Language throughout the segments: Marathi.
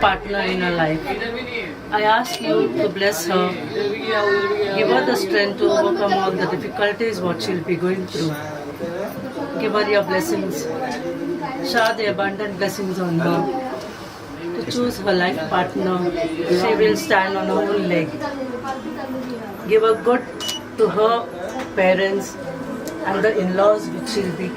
Partner in her life. I ask you to bless her, give her the strength to overcome all the difficulties what she'll be going through. Give her your blessings. Shower the abundant blessings on her. To choose her life partner, she will stand on her own leg. Give her good to her parents and the in-laws which she'll be.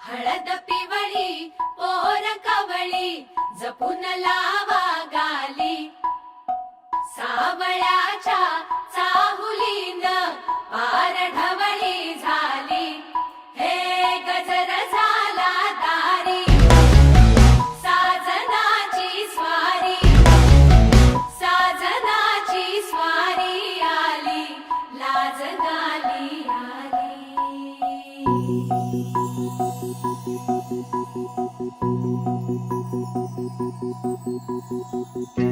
हळद पिवळी पोर कवळी जपून लावा गाली सावळ्याच्या चाहुलीन पार ढवळी झाली, हे गजर झाला दारी, साजनाची स्वारी, साजनाची स्वारी आली, लाज गाली आली.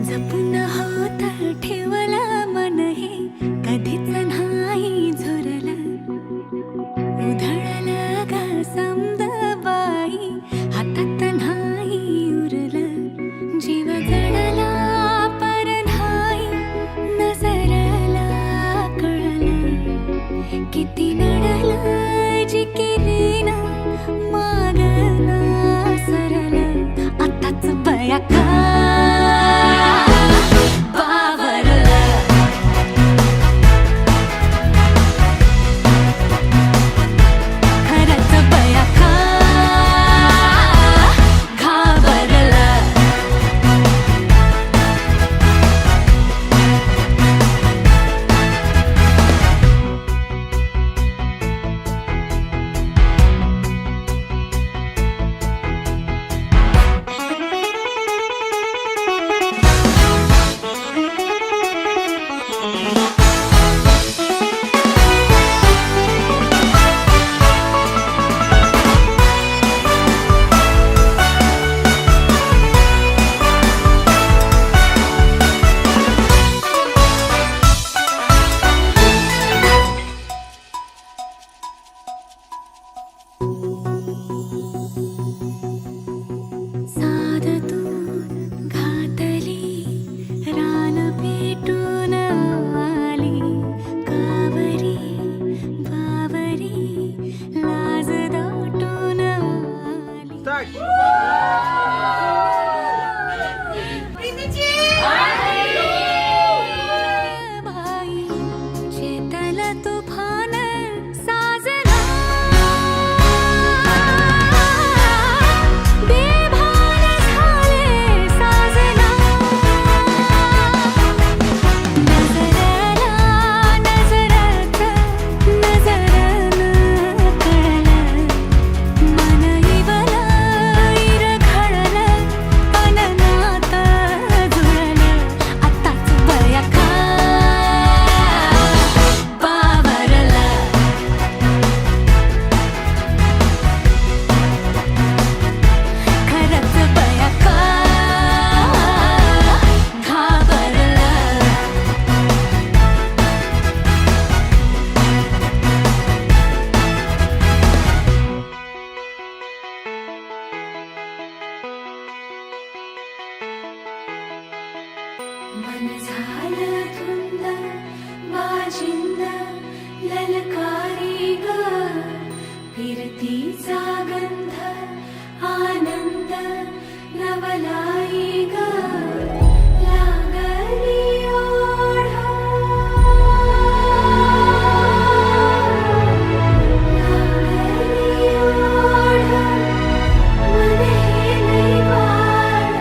जपून होत ठेवलं मन हे कधीच नाही झुरलं, उधळलं ग समद बाई हातात नाही उरलं, जीव जडला पर नाही नजरला कळलं, किती नडलं जी केली ना मागला सरलं, आताच बया का मन झालं धुंद बाजिंद ललकारी ग, फिरतीचा गंध आनंद नवलाई ग, लागली ओढ, लागली ओढ, मन हे लई वाढ,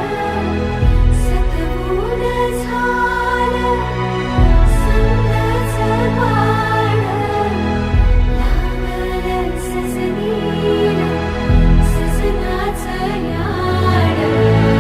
सतबूड झालं समजाचं बाळ, लागलं सजनीला सजनाचं याड.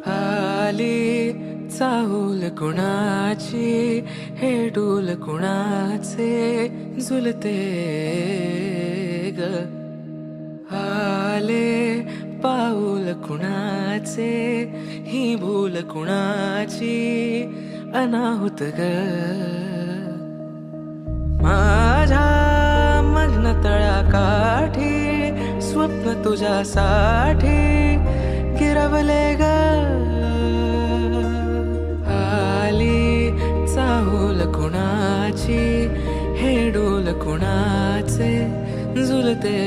आली चाहूल कुणाची हे डोल कुणाचे झुलते ग आले पाऊल कुणाचे ही भूल कुणाची अनाहुत ग माझ्या मग्न तळाकाठी स्वप्न तुझ्यासाठी गिरवले ग आली चाहूल कुणाची हे डोल कुणाचे झुलते